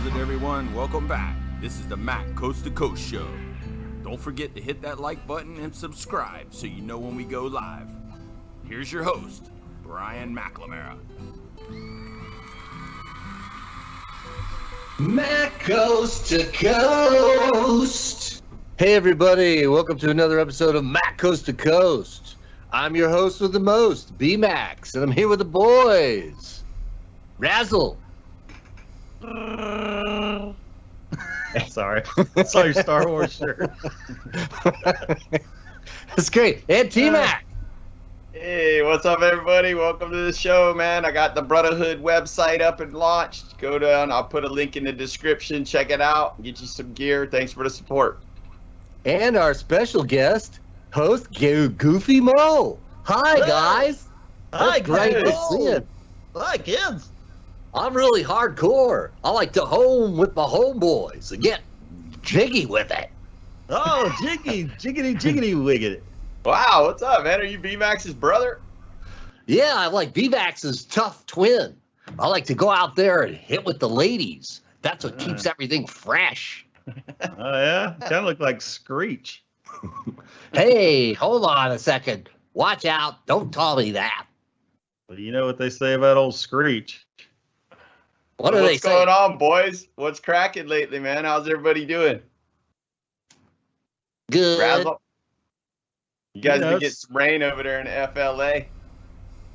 it, everyone? Welcome back. This is the Mac Coast to Coast Show. Don't forget to hit that like button and subscribe so you know when we go live. Here's your host, Brian McLamara. Mac Coast to Coast. Hey everybody, welcome to another episode of Mac Coast to Coast. I'm your host with the most, B-Max, and I'm here with the boys. Razzle. Sorry. I saw your Star Wars shirt. That's great. And T-Mac. Hey, what's up, everybody? Welcome to the show, man. I got the Brotherhood website up and launched. Go down. I'll put a link in the description. Check it out. Get you some gear. Thanks for the support. And our special guest, host Goofy Mo. Hi, guys. Hi, Great to kids. see you. Hi, kids. I'm really hardcore. I like to home with my homeboys and get jiggy with it. Oh, jiggity wiggity. Wow, what's up, man? Are you B-Max's brother? Yeah, I like B-Max's tough twin. I like to go out there and hit with the ladies. That's what keeps everything fresh. Oh, yeah? Kind of look like Screech. Hey, hold on a second. Watch out. Don't call me that. Well, you know what they say about old Screech. What do they What's say? going on, boys? What's cracking lately, man? How's everybody doing? Good. Razzle? You guys know, been getting some rain over there in FLA?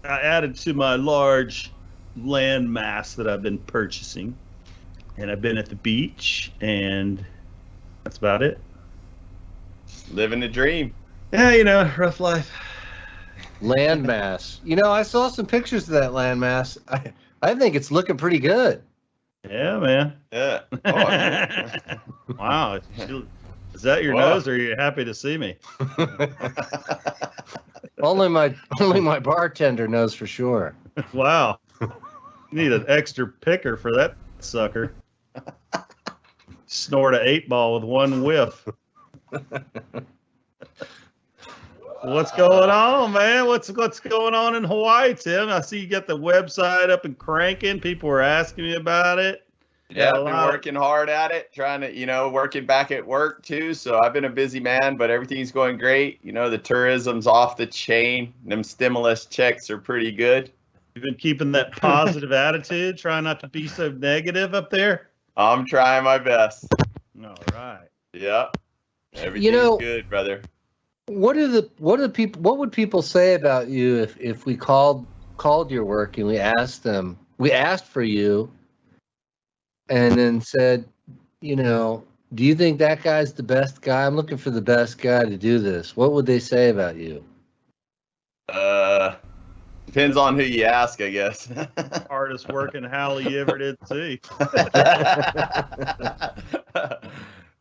I added to my large land mass that I've been purchasing. And I've been at the beach, and that's about it. Living the dream. Yeah, you know, rough life. Landmass. You know, I saw some pictures of that landmass. I think it's looking pretty good. Yeah, man. Yeah. Oh, Wow. Is that your Wow. nose, or are you happy to see me? Only my bartender knows for sure. Wow. You need an extra picker for that sucker. Snort a 8-ball with one whiff. What's going on, man? What's going on in Hawaii, Tim? I see you got the website up and cranking. People were asking me about it. Yeah, I've been working hard at it, trying to, working back at work too. So I've been a busy man, but everything's going great. You know, the tourism's off the chain. Them stimulus checks are pretty good. You've been keeping that positive attitude, trying not to be so negative up there. I'm trying my best. All right. Yep. Everything's good, brother. What would people say about you if we called your work and we asked for you and then said, do you think that guy's the best guy? I'm looking for the best guy to do this. What would they say about you? Depends on who you ask, I guess. Hardest working Howley you ever did see.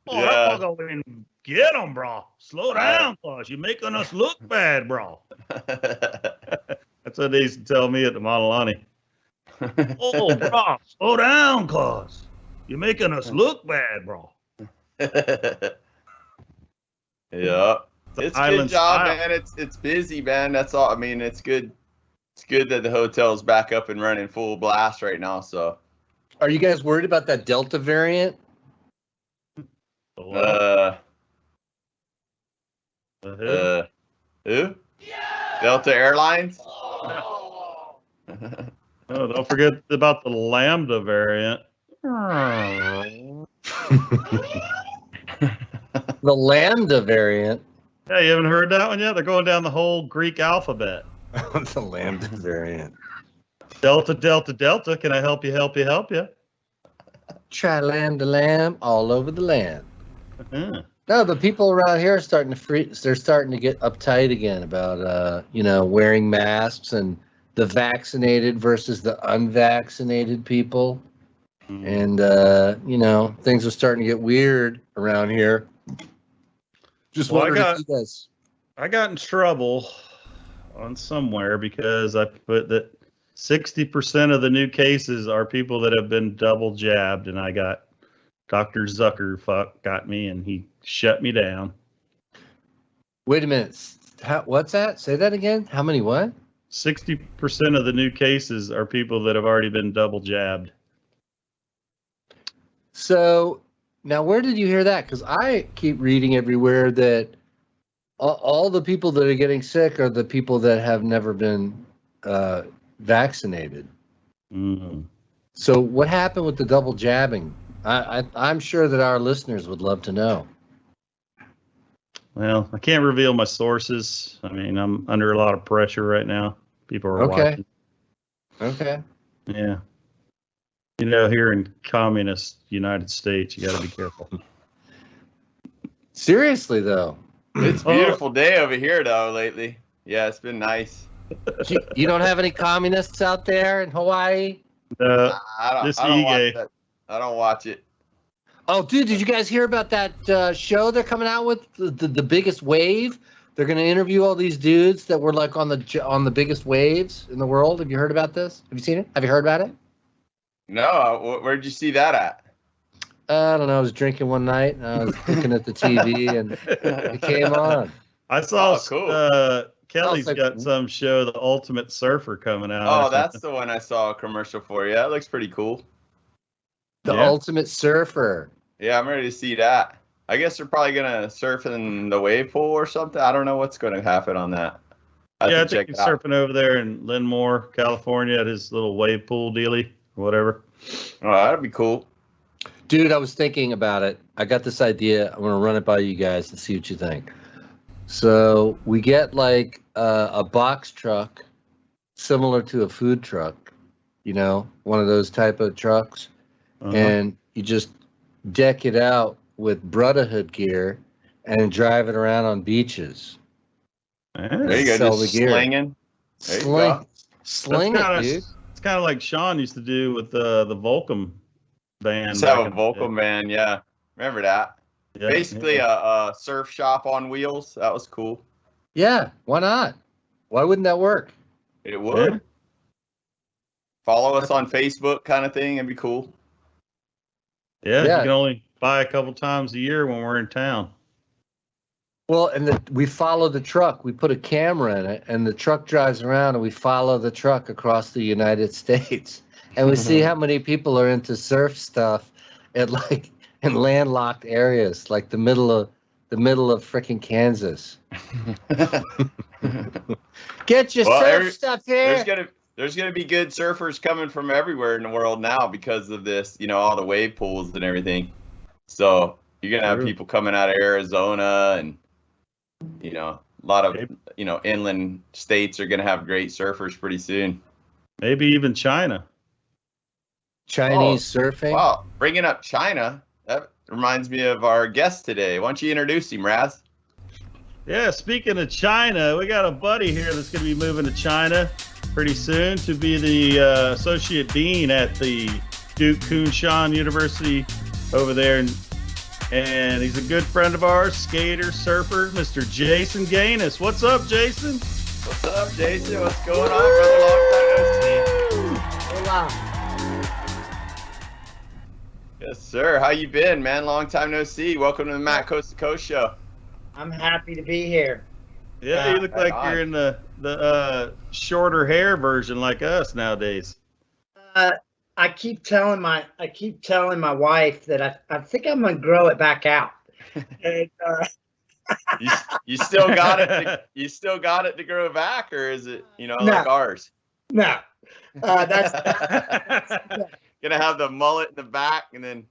Yeah. I'm gonna go in and get him, bro. Slow down, cause you're making us look bad, bro. That's what they used to tell me at the Modilani. Oh, bro, slow down, cause you're making us look bad, bro. Yeah. It's a good job, style. man. It's busy, man. That's all. I mean, it's good. It's good that the hotel's back up and running full blast right now. So, Are you guys worried about that Delta variant? who? Yeah. Delta Airlines. Oh, don't forget about the Lambda variant. The Lambda variant. Yeah, you haven't heard that one yet? They're going down the whole Greek alphabet. The Lambda variant. Delta, Delta, Delta. Can I help you? Try Lambda lamb all over the land. Uh-huh. No, but people around here are starting to they're starting to get uptight again about wearing masks and the vaccinated versus the unvaccinated people. And things are starting to get weird around here. Just wondering if you guys. I got in trouble on somewhere because I put that 60% of the new cases are people that have been double jabbed, and I got Dr. Zucker got me, and he shut me down. Wait a minute. What's that? Say that again. How many what? 60% of the new cases are people that have already been double jabbed. So now, where did you hear that? Because I keep reading everywhere that all the people that are getting sick are the people that have never been vaccinated. Mm. So what happened with the double jabbing? I'm sure that our listeners would love to know. Well, I can't reveal my sources. I mean, I'm under a lot of pressure right now. People are watching. Okay. Yeah. You know, here in communist United States, you got to be careful. Seriously, though. It's a beautiful day over here, though, lately. Yeah, it's been nice. You don't have any communists out there in Hawaii? I don't watch that. I don't watch it. Oh, dude, did you guys hear about that show they're coming out with, the biggest wave? They're going to interview all these dudes that were like on the biggest waves in the world. Have you heard about this? Have you seen it? Have you heard about it? No, where'd you see that at? I don't know. I was drinking one night and I was looking at the TV and it came on. I saw cool. Kelly's got some show, The Ultimate Surfer, coming out. Oh, that's the one I saw a commercial for. Yeah, it looks pretty cool. The Ultimate Surfer. Yeah, I'm ready to see that. I guess they're probably going to surf in the wave pool or something. I don't know what's going to happen on that. I think he's surfing over there in Linmore, California at his little wave pool dealy or whatever. Oh, that'd be cool. Dude, I was thinking about it. I got this idea. I'm going to run it by you guys and see what you think. So we get like a box truck similar to a food truck, you know, one of those type of trucks. And you just deck it out with Brotherhood gear and drive it around on beaches. There you go, just slinging. Sling it, dude. It's kind of like Sean used to do with the Volcom band. Just have a Volcom band, yeah. Remember that? Yeah, basically a surf shop on wheels. That was cool. Yeah, why not? Why wouldn't that work? It would. Yeah. Follow us on Facebook kind of thing. It'd be cool. Yeah, you can only buy a couple times a year when we're in town. Well, and we follow the truck. We put a camera in it, and the truck drives around, and we follow the truck across the United States, and we see how many people are into surf stuff in landlocked areas, like the middle of freaking Kansas. Get your surf stuff here. There's gonna be good surfers coming from everywhere in the world now because of this, you know, all the wave pools and everything. So you're gonna have people coming out of Arizona and, you know, a lot of, you know, inland states are gonna have great surfers pretty soon. Maybe even China. Chinese surfing. Wow, bringing up China, that reminds me of our guest today. Why don't you introduce him, Raz? Yeah, speaking of China, we got a buddy here that's gonna be moving to China pretty soon to be the associate dean at the Duke Kunshan University over there, and he's a good friend of ours, skater, surfer, Mr. Jason Gaines. What's up, Jason? What's up, Jason? What's going on, brother? Long time no see. Hola. Yes, sir. How you been, man? Long time no see. Welcome to the Matt Coast to Coast show. I'm happy to be here. Yeah, you look like you're in the shorter hair version like us nowadays. I keep telling my wife that I think I'm gonna grow it back out. And, you still got it. You still got it to grow back, or is it like ours? No, that's gonna have the mullet in the back, and then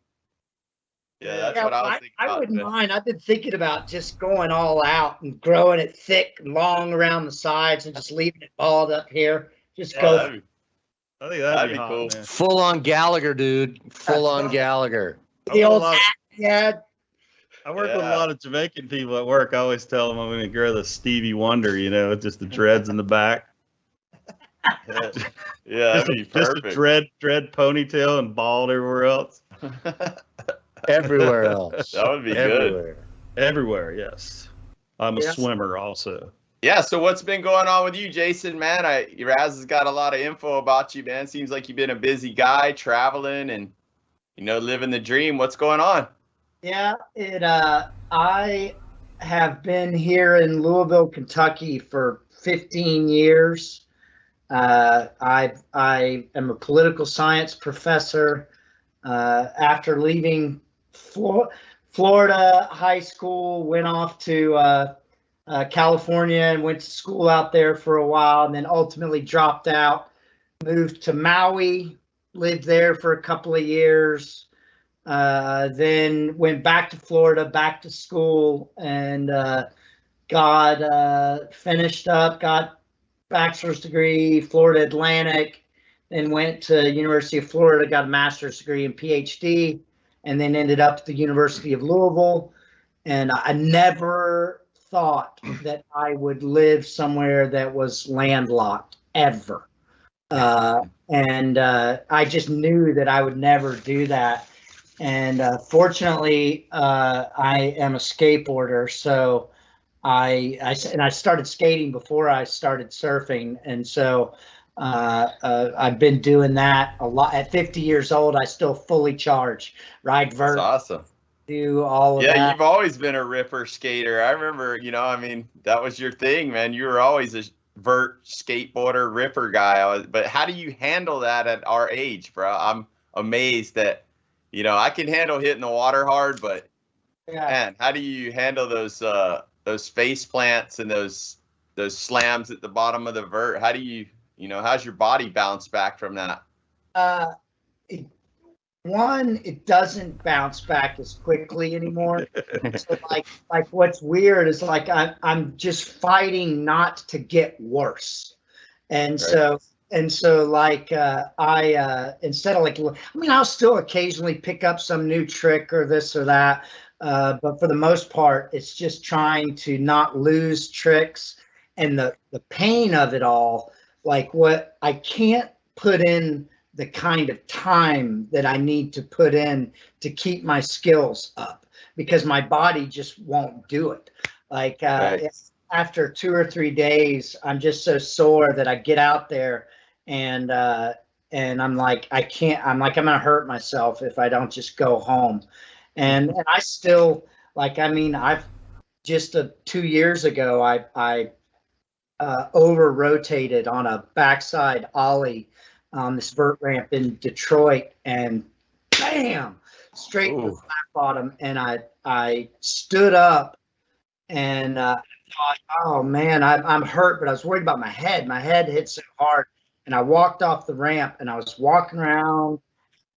that's what I was thinking. I wouldn't mind. I've been thinking about just going all out and growing it thick and long around the sides and just leaving it balled up here. Just go. I think that'd be cool. Man. Full on Gallagher, dude. Full on Gallagher. The old hat. Yeah. I work with a lot of Jamaican people at work. I always tell them I'm going to grow the Stevie Wonder, with just the dreads in the back. That'd be perfect. Just a dread ponytail and bald everywhere else. Everywhere else. That would be good. Everywhere, yes. I'm a swimmer also. Yeah, so what's been going on with you, Jason, man? Raz has got a lot of info about you, man. Seems like you've been a busy guy traveling and, living the dream. What's going on? Yeah, I have been here in Louisville, Kentucky for 15 years. I am a political science professor. After leaving Florida high school, went off to California and went to school out there for a while, and then ultimately dropped out, moved to Maui, lived there for a couple of years, then went back to Florida, back to school, and got finished up, got bachelor's degree, Florida Atlantic, then went to University of Florida, got a master's degree and PhD, and then ended up at the University of Louisville. And I never thought that I would live somewhere that was landlocked ever. And I just knew that I would never do that. And fortunately, I am a skateboarder, so I started skating before I started surfing, and so I've been doing that a lot. At 50 years old, I still fully charge, ride vert. That's awesome. Do all of that. Yeah, you've always been a ripper skater. I remember, I mean, that was your thing, man. You were always a vert skateboarder, ripper guy. But how do you handle that at our age, bro? I'm amazed that, I can handle hitting the water hard, but man, how do you handle those face plants and those slams at the bottom of the vert? How do you, how's your body bounce back from that? It doesn't bounce back as quickly anymore. So like what's weird is like I'm just fighting not to get worse, and right. So like I instead of I'll still occasionally pick up some new trick or this or that, but for the most part it's just trying to not lose tricks, and the pain of it all, like what I can't put in the kind of time that I need to put in to keep my skills up, because my body just won't do it. Like right. After 2 or 3 days, I'm just so sore that I get out there and I'm like, I can't, I'm gonna hurt myself if I don't just go home. And I still, I've just 2 years ago, I over rotated on a backside ollie on this vert ramp in Detroit, and bam, straight to the flat bottom. And I stood up and thought, oh man, I'm hurt, but I was worried about my head. My head hit so hard, and I walked off the ramp and I was walking around,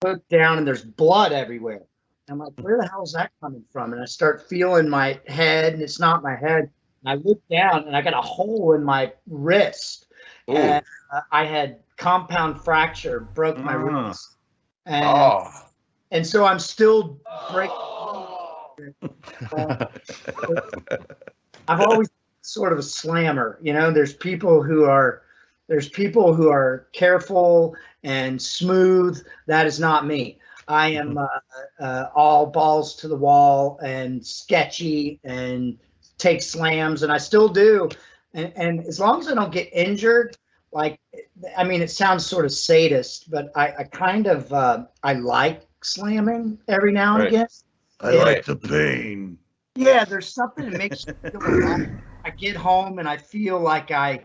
looked down, and there's blood everywhere. I'm like, where the hell is that coming from? And I start feeling my head, and it's not my head. And I look down and I got a hole in my wrist. Ooh. And I had compound fracture, broke my wrist, and so I'm still breaking. I've always been sort of a slammer, There's people who are careful and smooth. That is not me. I am all balls to the wall and sketchy and take slams, and I still do. And as long as I don't get injured, it sounds sort of sadist, but I kind of I like slamming every now and again. I like the pain. Yeah, there's something that makes you feel alive. I get home and I feel like I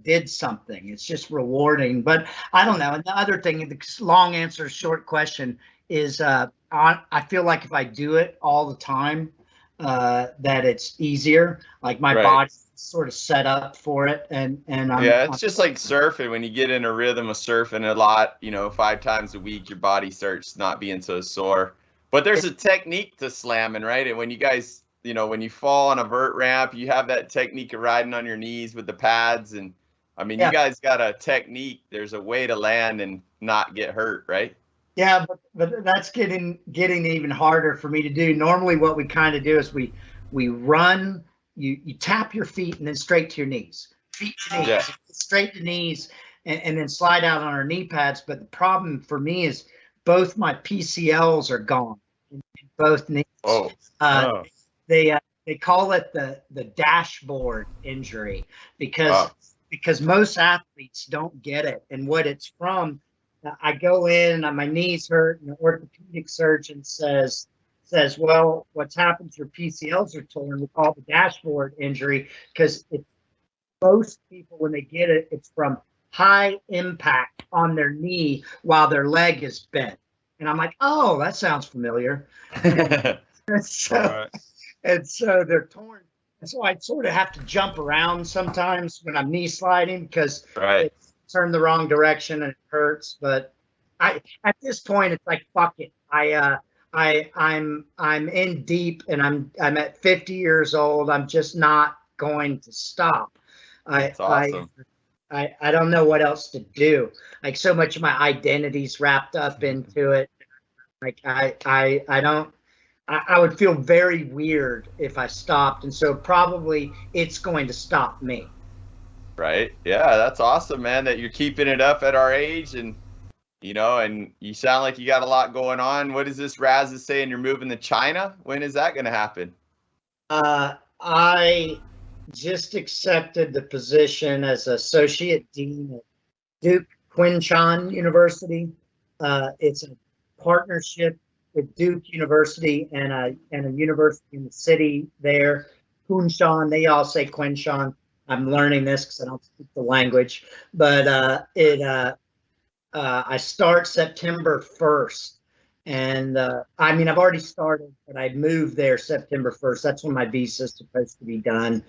did something. It's just rewarding. But I don't know. And the other thing, the long answer, short question is, I feel like if I do it all the time, that it's easier. Like my body's sort of set up for it, and it's just like surfing. When you get in a rhythm of surfing a lot, 5 times a week, your body starts not being so sore. But there's a technique to slamming, right? And when you guys, when you fall on a vert ramp, you have that technique of riding on your knees with the pads, and you guys got a technique. There's a way to land and not get hurt, right? Yeah, but that's getting even harder for me to do. Normally what we kind of do is we run, you tap your feet and then straight to your knees. Feet to knees, straight to knees, and then slide out on our knee pads. But the problem for me is both my PCLs are gone in both knees. They call it the dashboard injury because most athletes don't get it. And what it's from, I go in and my knees hurt, and the orthopedic surgeon says, well, what's happened is your PCLs are torn. We call it the dashboard injury, because most people, when they get it, it's from high impact on their knee while their leg is bent. And I'm like, oh, that sounds familiar. And so, Right. and so they're torn. And so I sort of have to jump around sometimes when I'm knee sliding because Right. it turned the wrong direction and it hurts. But at this point, it's like, fuck it. I'm in deep, and I'm at 50 years old. I'm just not going to stop. That's awesome. I don't know what else to do. Like, so much of my identity's wrapped up into it. Like I would feel very weird if I stopped, and so probably it's going to stop me. Right. Yeah, that's awesome, man, that you're keeping it up at our age, and and you sound like you got a lot going on. What is this Raz is saying? You're moving to China? When is that going to happen? I just accepted the position as associate dean at Duke Quinchon University. It's a partnership with Duke University and a university in the city there, Quinchon. They all say Quinchon. I'm learning this because I don't speak the language, but I start September 1st. And I mean, I've already started, but I moved there September 1st. That's when my visa is supposed to be done.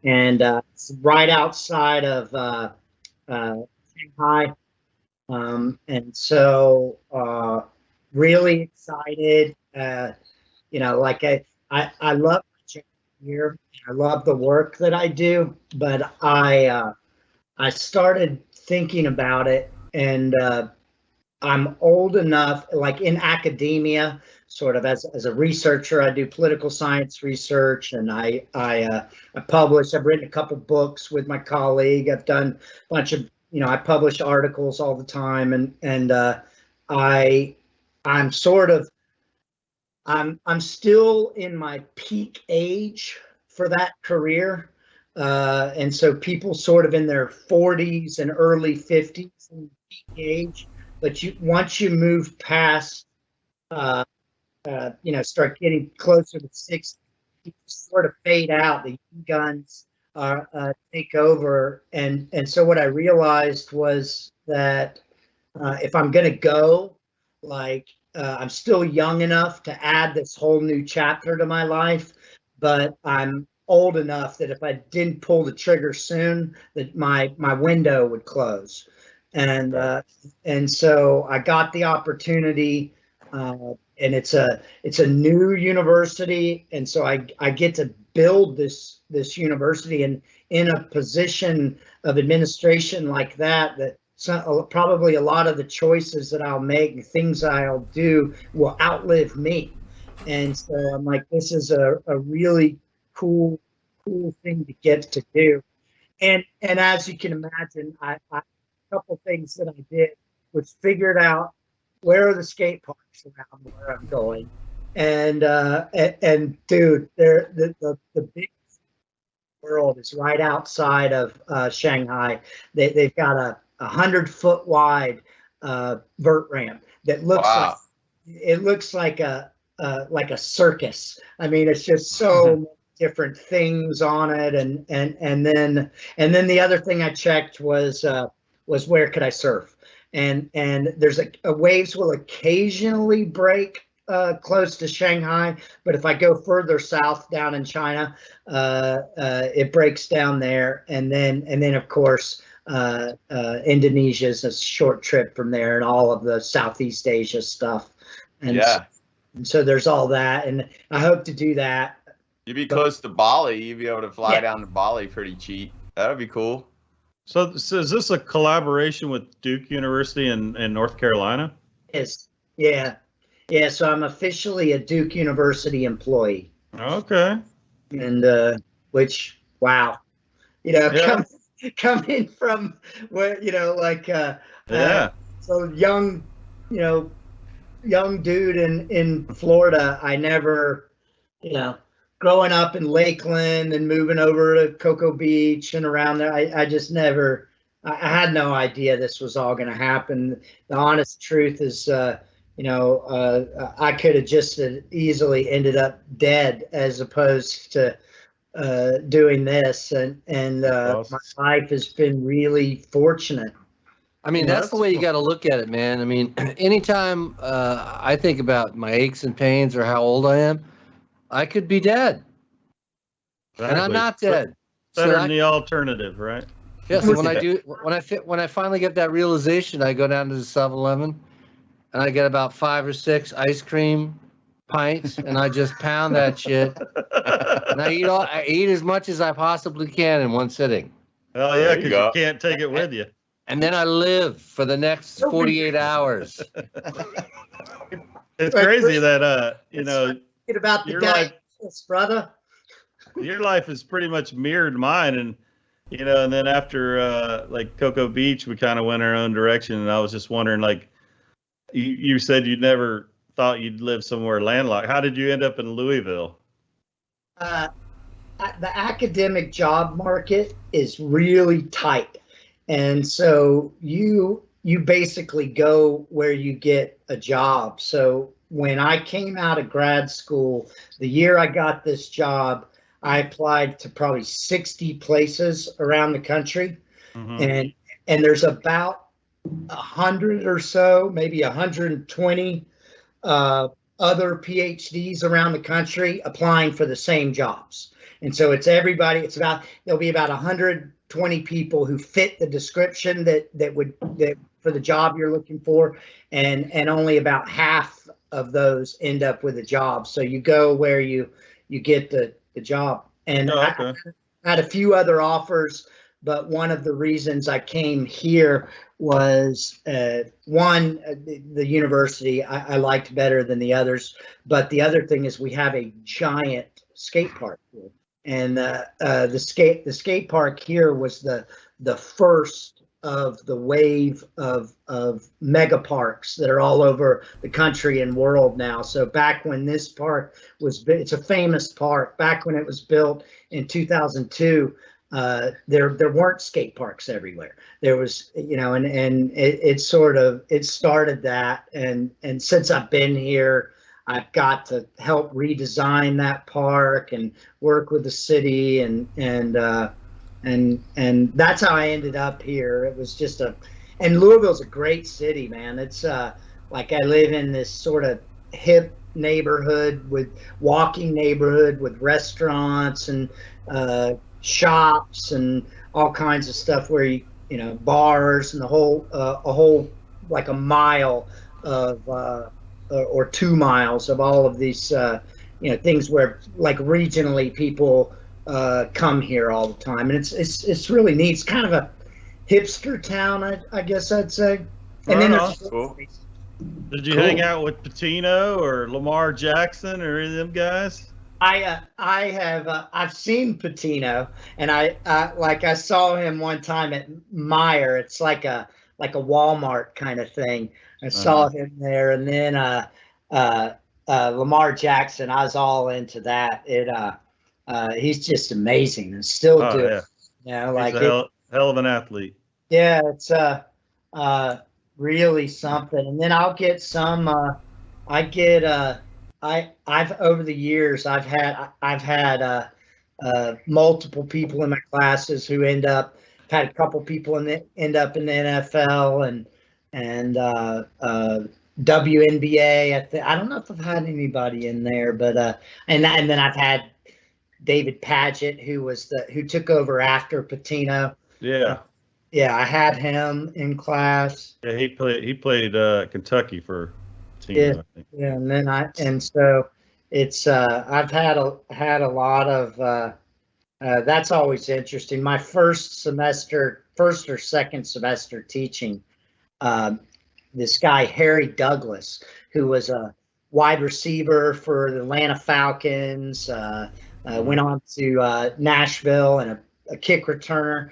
And it's right outside of Shanghai. And so really excited. Like I love my job here. I love the work that I do, but I started thinking about it, and I'm old enough, like in academia, sort of as a researcher. I do political science research, and I publish. I've written a couple books with my colleague. I've done a bunch of, I publish articles all the time, and I'm sort of, I'm still in my peak age for that career. And so people sort of in their 40s and early 50s in peak age, but once you move past, start getting closer to 60, you sort of fade out. The young guns take over, and so what I realized was that if I'm gonna go, I'm still young enough to add this whole new chapter to my life, but I'm old enough that if I didn't pull the trigger soon, that my window would close. And so I got the opportunity, and it's a new university, and so I get to build this university, and in a position of administration like that probably a lot of the choices that I'll make, the things I'll do, will outlive me. And so I'm like, this is a really cool thing to get to do. And as you can imagine, a couple things that I did was figured out where are the skate parks around where I'm going. And dude, the big world is right outside of Shanghai. They've got a 100-foot wide vert ramp that looks like a circus. I mean, it's just so many different things on it, and then the other thing I checked was where could I surf, and there's a waves will occasionally break close to Shanghai, but if I go further south down in China, it breaks down there, and then of course Indonesia is a short trip from there, and all of the Southeast Asia stuff, and so there's all that, and I hope to do that. You'd be close to Bali. You'd be able to fly down to Bali pretty cheap. That would be cool. So is this a collaboration with Duke University in North Carolina? Yes. Yeah. So I'm officially a Duke University employee. Okay. And which, wow, coming from where, so young dude in Florida, I never, growing up in Lakeland and moving over to Cocoa Beach and around there, I just never, I had no idea this was all going to happen. The honest truth is, I could have just easily ended up dead as opposed to doing this, and awesome. My life has been really fortunate. I mean, Yeah, that's the that's way you cool. got to look at it, man. I mean, anytime I think about my aches and pains or how old I am, I could be dead, and I'm Exactly. not dead. Better So than the alternative, right? yeah. So when I finally get that realization, I go down to the 7-Eleven and I get about 5 or 6 ice cream pints, and I just pound that shit, and I eat as much as I possibly can in one sitting, Oh yeah, There you because you go. can't take it with you. and then I live for the next 48 hours. It's Right, crazy Chris, that Thinking about the your guy, life brother. your life is pretty much mirrored mine, and and then after like Cocoa Beach, we kind of went our own direction, and I was just wondering, like, you said you never thought you'd live somewhere landlocked. How did you end up in Louisville? Uh, the academic job market is really tight, and so you basically go where you get a job. So when I came out of grad school, the year I got this job, I applied to probably 60 places around the country, Mm-hmm. and there's about 100 or so, maybe 120 other PhDs around the country applying for the same jobs. And so it's everybody. There'll be about 120 people who fit the description that for the job you're looking for, and only about half of those end up with a job. So you go where you get the job. And Oh, I okay. had a few other offers, but one of the reasons I came here was the university I liked better than the others, but the other thing is we have a giant skate park here, and the skate park here was the first of the wave of mega parks that are all over the country and world now. So back when this park it's a famous park. Back when it was built in 2002, there weren't skate parks everywhere. There was, and it started that, and since I've been here, I've got to help redesign that park and work with the city, and that's how I ended up here. It was just and Louisville's a great city, man. It's like I live in this sort of hip neighborhood with restaurants and shops and all kinds of stuff where bars, and a whole like a mile of or 2 miles of all of these things where like regionally people come here all the time, and it's really neat. It's kind of a hipster town, I guess I'd say. And then Uh-huh. there's Cool. Did you Cool. hang out with Patino or Lamar Jackson or any of them guys? I've seen Patino, and I saw him one time at Meyer. It's like a Walmart kind of thing. I saw him there, and then Lamar Jackson. I was all into that. He's just amazing and still Oh, doing. yeah. Like He's a hell of an athlete. yeah, it's really something. And then I'll get some. I've over the years I've had multiple people in my classes who had a couple people end up in the NFL and WNBA. I don't know if I've had anybody in there, but and then I've had David Paget, who took over after Patino. Yeah. Yeah, I had him in class. Yeah, he played Kentucky for Patino, Yeah. I think. Yeah, and so it's I've had a lot of that's always interesting. My first or second semester teaching, this guy Harry Douglas, who was a wide receiver for the Atlanta Falcons, went on to Nashville, and a kick returner.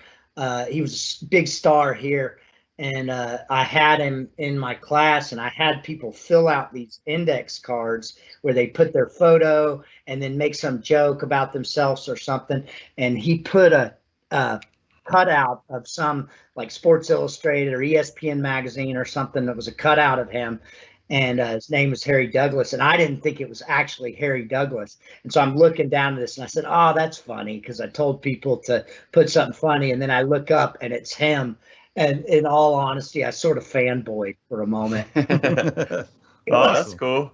He was a big star here. And I had him in my class, and I had people fill out these index cards where they put their photo and then make some joke about themselves or something. And he put a cutout of some like Sports Illustrated or ESPN magazine or something that was a cutout of him. And his name was Harry Douglas. And I didn't think it was actually Harry Douglas. And so I'm looking down at this, and I said, oh, that's funny, because I told people to put something funny. And then I look up, and it's him. And in all honesty, I sort of fanboyed for a moment. Oh, that's cool.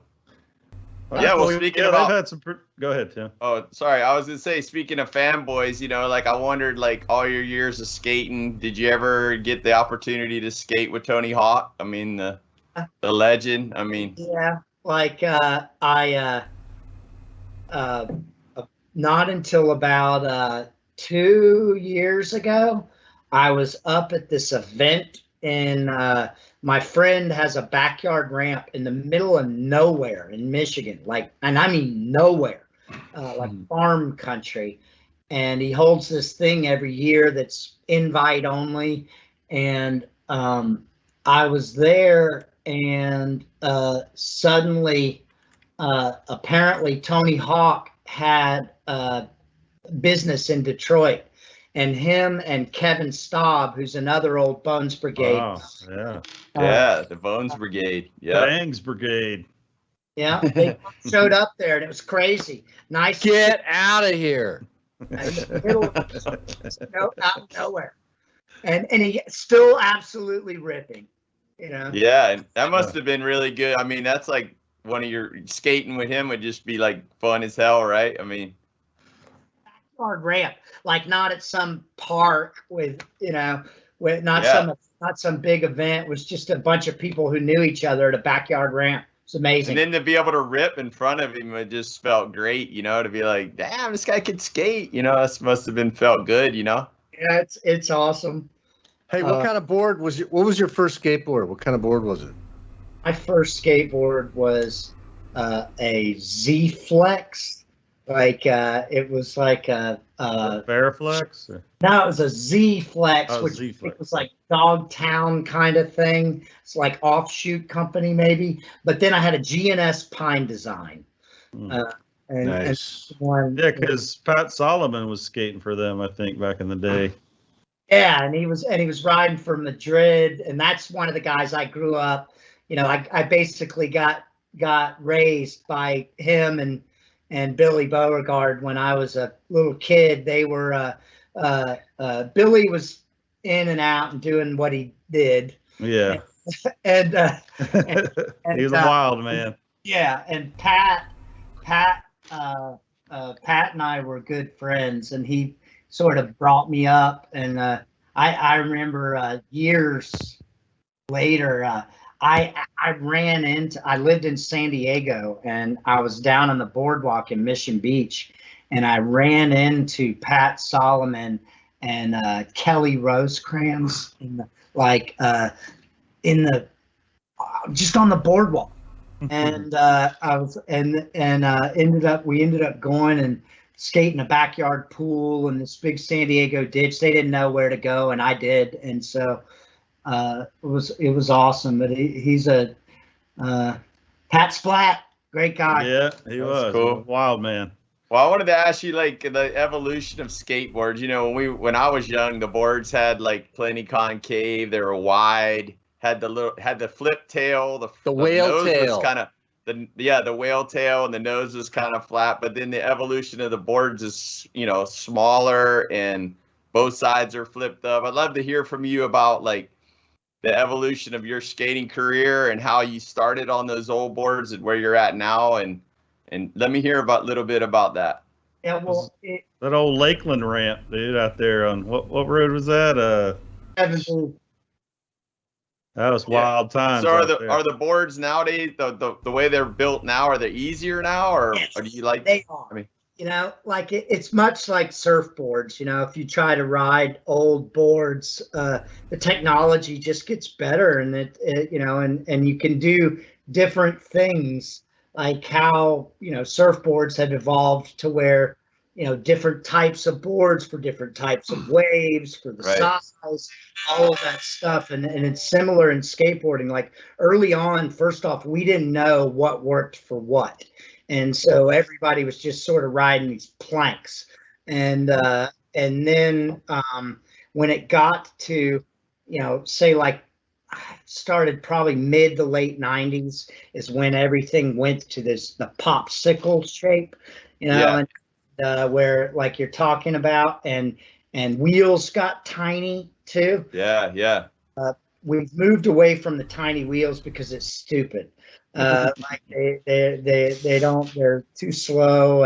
Yeah, well, speaking about, they've had some. Go ahead, Tim. oh, sorry, I was gonna say, speaking of fanboys, you know, like I wondered, like all your years of skating, did you ever get the opportunity to skate with Tony Hawk? I mean, the legend. I mean, Yeah, like not until about 2 years ago, I was up at this event in my friend has a backyard ramp in the middle of nowhere in Michigan, like, and I mean nowhere, like farm country. And he holds this thing every year that's invite only. And I was there, and suddenly, apparently, Tony Hawk had business in Detroit. And him and Kevin Staub, who's another old Bones Brigade. Wow, yeah. yeah, the Bones Brigade. Yeah. Bangs Brigade. Yeah, they showed up there, and it was crazy. Nice. Get out of here. In the middle of out of nowhere. And he still absolutely ripping, you know? Yeah, and that must have been really good. I mean, that's like one of your skating with him would just be like fun as hell, right? I mean, Backyard ramp, like not at some park with, you know, with not some big event. It was just a bunch of people who knew each other at a backyard ramp. It's amazing. and then to be able to rip in front of him, it just felt great, you know, to be like, damn, this guy could skate, you know, this must have been felt good, you know? Yeah, it's awesome. Hey, what kind of board was your? What was your first skateboard? What kind of board was it? My first skateboard was a Z Flex. Like it was like a Fairflex? Or? no, it was a Z Flex, Oh, which Z-Flex. it was like Dogtown kind of thing. It's like offshoot company maybe. But then I had a GNS Pine Design. And Nice. one, Yeah, because Pat Solomon was skating for them, I think, back in the day. yeah, and he was riding for Madrid, and that's one of the guys I grew up. You know, I basically got raised by him and Billy Beauregard when I was a little kid. They were Billy was in and out and doing what he did. Yeah. And He was a wild man. yeah, and Pat and I were good friends, and he sort of brought me up. And I remember years later, I lived in San Diego, and I was down on the boardwalk in Mission Beach, and I ran into Pat Solomon and Kelly Rosecrans just on the boardwalk. And we ended up going and skating a backyard pool in this big San Diego ditch. They didn't know where to go, and I did, and so it was awesome. But he's a Pat Splat, great guy. Yeah, he was. cool. Wild man. Well, I wanted to ask you, like, the evolution of skateboards. You know, when I was young, the boards had like plenty concave, they were wide, had the flip tail, the whale nose tail. was kind of the whale tail, and the nose was kind of flat. But then the evolution of the boards is, you know, smaller and both sides are flipped up. I'd love to hear from you about like the evolution of your skating career and how you started on those old boards and where you're at now, and let me hear a little bit about that. Yeah, well, That old Lakeland ramp, dude, out there on what road was that? That was wild times. So out are there. the boards nowadays the way they're built now? Are they easier now, or do you like? They are. I mean, You know, like it's much like surfboards. You know, if you try to ride old boards, the technology just gets better, and it you know, and you can do different things, like how, you know, surfboards have evolved to where, you know, different types of boards for different types of waves, for the Right. size, all of that stuff. And it's similar in skateboarding. Like early on, first off, we didn't know what worked for what. And so everybody was just sort of riding these planks. And then when it got to, you know, say like started probably mid to late 90s is when everything went to the popsicle shape, you know, Yeah. and where like you're talking about, and wheels got tiny too. yeah. we've moved away from the tiny wheels because it's stupid. Like they don't, they're too slow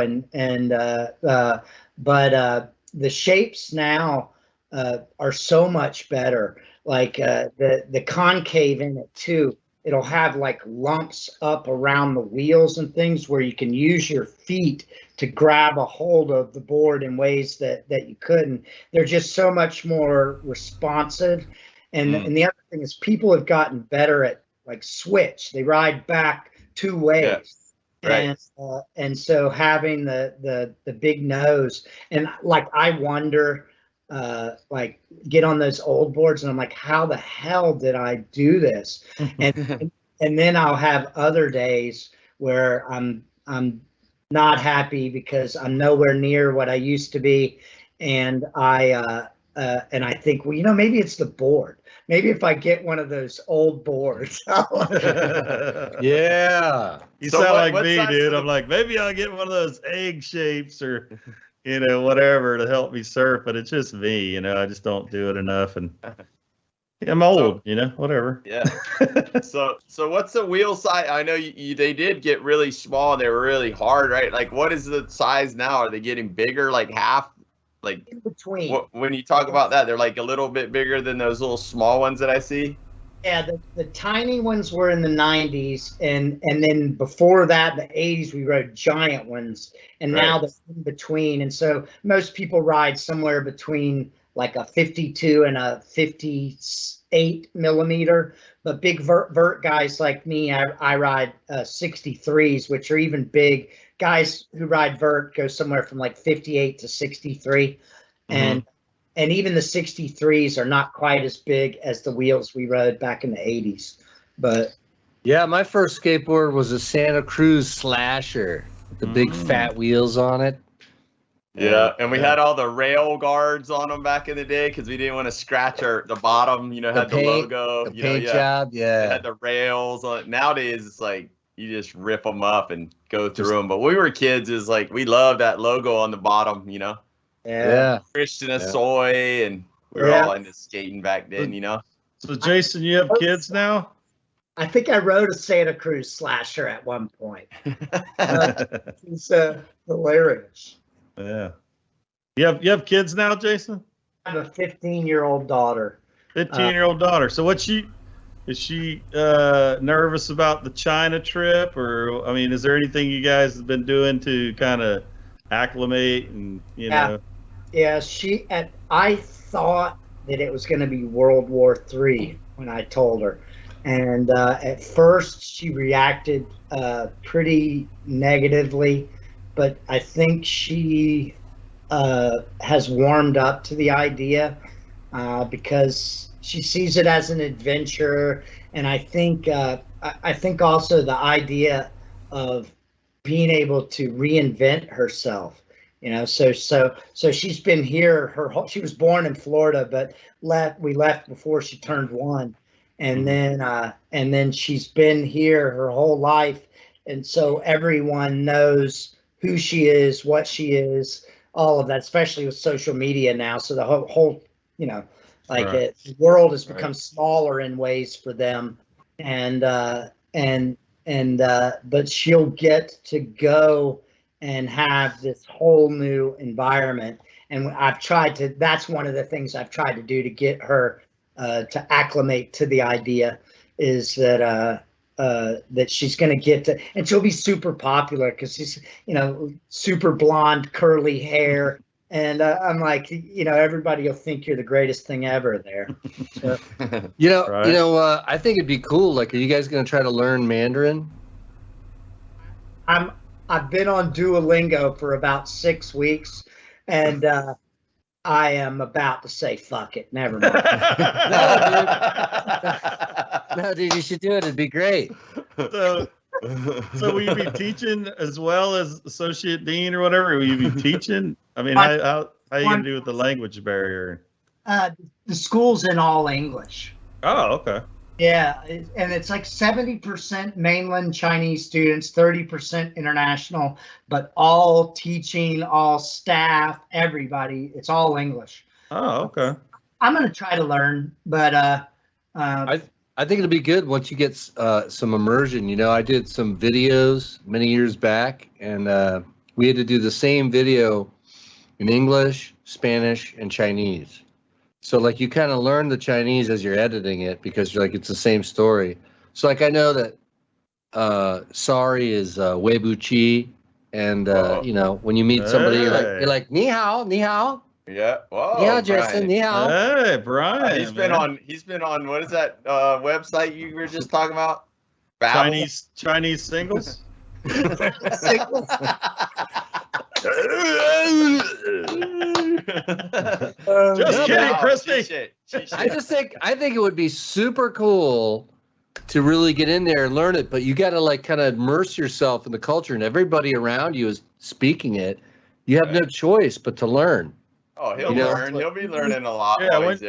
but the shapes now are so much better. Like the concave in it too. It'll have like lumps up around the wheels and things where you can use your feet to grab a hold of the board in ways that you couldn't. They're just so much more responsive. And the other thing is people have gotten better at like switch. They ride back two ways. Yeah. Right. And so having the big nose, and like I wonder, like get on those old boards and I'm like, how the hell did I do this? And then I'll have other days where I'm not happy because I'm nowhere near what I used to be, and I think, well, maybe it's the board. Maybe if I get one of those old boards. Yeah. You sound like me, dude. I'm like, maybe I'll get one of those egg shapes or, whatever to help me surf. But it's just me, I just don't do it enough. And I'm old, whatever. Yeah. So what's the wheel size? I know they did get really small. They were really hard, right? Like, what is the size now? Are they getting bigger, like half? Like in between. When you talk about that, they're like a little bit bigger than those little small ones that I see. Yeah, the tiny ones were in the 90s, and then before that, the 80s, we rode giant ones, and now they're in between. And so most people ride somewhere between like a 52 and a 58 millimeter. But big vert guys like me, I ride 63s, which are even big. Guys who ride vert go somewhere from like 58 to 63, and even the 63s are not quite as big as the wheels we rode back in the 80s. But yeah, my first skateboard was a Santa Cruz Slasher with the big fat wheels on it. Yeah, and we had all the rail guards on them back in the day because we didn't want to scratch the bottom. Had the logo, the paint job. Yeah, it had the rails on it. Nowadays, it's like you just rip them up and go through them. But when we were kids, it was like we loved that logo on the bottom. Yeah. Christian Asoy, and we were all into skating back then. So Jason, you have kids now? I think I rode a Santa Cruz Slasher at one point. It's hilarious. Yeah. You have kids now, Jason? I have a 15-year-old daughter. 15-year-old daughter. So is she nervous about the China trip, or is there anything you guys have been doing to kind of acclimate and know? Yeah, I thought that it was going to be World War III when I told her, and at first she reacted pretty negatively, but I think she has warmed up to the idea because she sees it as an adventure, and I think also the idea of being able to reinvent herself. So she's been here. She was born in Florida, but we left before she turned 1, and then she's been here her whole life, and so everyone knows who she is, what she is, all of that, especially with social media now. So the whole the world has become smaller in ways for them, but she'll get to go and have this whole new environment. And that's one of the things I've tried to do to get her to acclimate to the idea, is that she's going to get to, and she'll be super popular because she's, super blonde, curly hair. And I'm like, everybody will think you're the greatest thing ever there. So. I think it'd be cool. Like, are you guys going to try to learn Mandarin? I've been on Duolingo for about 6 weeks, and I am about to say fuck it. Never mind. No, dude, you should do it. It'd be great. So will you be teaching as well as associate dean or whatever? Will you be teaching? How are you going to do with the language barrier? The school's in all English. Oh, okay. Yeah, and it's like 70% mainland Chinese students, 30% international, but all teaching, all staff, everybody, it's all English. Oh, okay. I'm going to try to learn, but I think it'll be good once you get some immersion. You know, I did some videos many years back, and we had to do the same video in English, Spanish, and Chinese. So, like, you kind of learn the Chinese as you're editing it because you're like, it's the same story. So, like, I know that sorry is Wei Bu Chi, and you know, when you meet somebody, you're like ni hao, ni hao. Yeah. Whoa. Ni hao, Jason, ni hao. Hey, Brian. He's been on what is that website you were just talking about? Chinese singles. Just kidding, Christy. I think it would be super cool to really get in there and learn it, but you got to like kind of immerse yourself in the culture, and everybody around you is speaking it. You have no choice but to learn. Oh, he'll learn. He'll be learning a lot. Yeah, when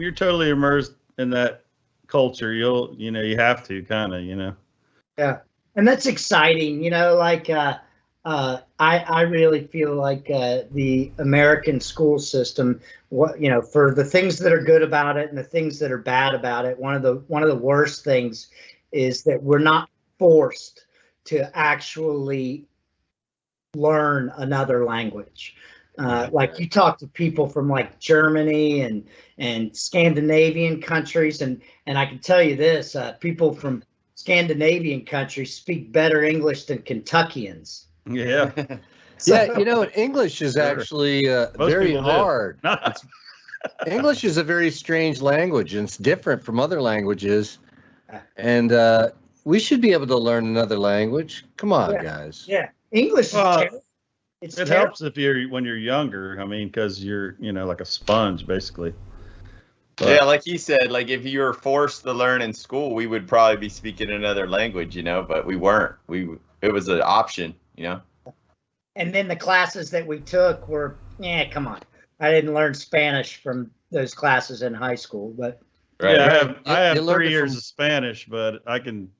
you're totally immersed in that culture, you have to kind of, Yeah, and that's exciting. You know, like I really feel like the American school system, for the things that are good about it and the things that are bad about it, one of the worst things is that we're not forced to actually learn another language. Like you talk to people from like Germany and Scandinavian countries, and I can tell you this, people from Scandinavian countries speak better English than Kentuckians. Yeah. Yeah, English is actually very hard. Nice. English is a very strange language, and it's different from other languages. And we should be able to learn another language. Come on, guys. Yeah, English is terrible. It helps when you're younger. I mean, because you're, like a sponge, basically. But, yeah, like he said, like if you were forced to learn in school, we would probably be speaking another language, but we weren't. It was an option, And then the classes that we took were, come on. I didn't learn Spanish from those classes in high school, but. Right. Yeah, I have 3 years of Spanish, but I can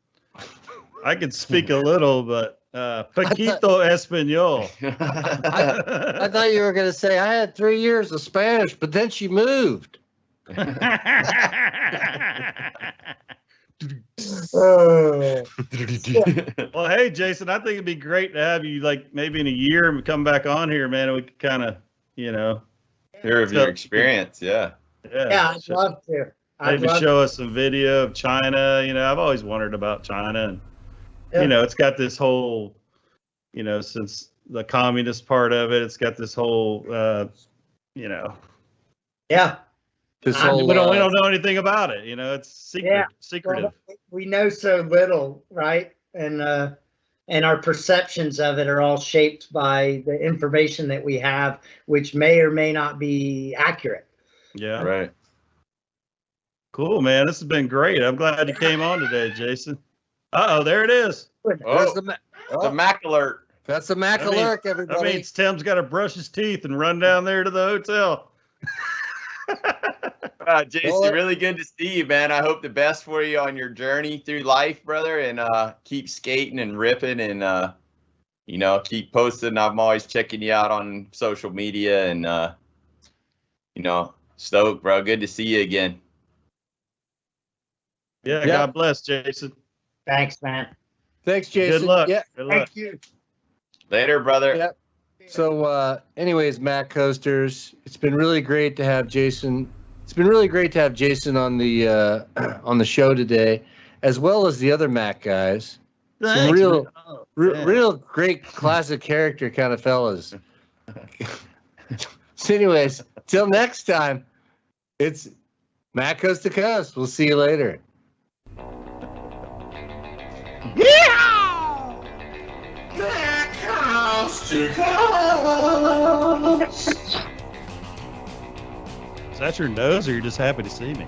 speak a little, but poquito español. I thought you were going to say I had 3 years of Spanish, but then she moved. Well, hey, Jason, I think it'd be great to have you, like, maybe in a year and come back on here, man, and we could kind of, hear of your experience. Yeah, I'd love to. Maybe show us some video of China. I've always wondered about China, and it's got this whole, since the communist part of it, it's got this whole, Yeah. We don't know anything about it. It's secretive. Well, we know so little, right? And our perceptions of it are all shaped by the information that we have, which may or may not be accurate. Yeah. Right. Cool, man. This has been great. I'm glad you came on today, Jason. There it is. Oh, the Mac alert. That's the Mac alert, everybody. That means Tim's got to brush his teeth and run down there to the hotel. Jason, really good to see you, man. I hope the best for you on your journey through life, brother, and keep skating and ripping and, keep posting. I'm always checking you out on social media and, stoked, bro. Good to see you again. Yeah, God bless, Jason. Thanks, man. Thanks, Jason. Good luck. Yeah. Good luck. Thank you. Later, brother. Yep. So, anyways, Mac Coasters, it's been really great to have Jason. It's been really great to have Jason on the show today, as well as the other Mac guys. Some real great classic character kind of fellas. So, anyways, till next time, it's Mac Coast to Coast. We'll see you later. Yeah! Mac Coast to Coast! Is that your nose, or you're just happy to see me?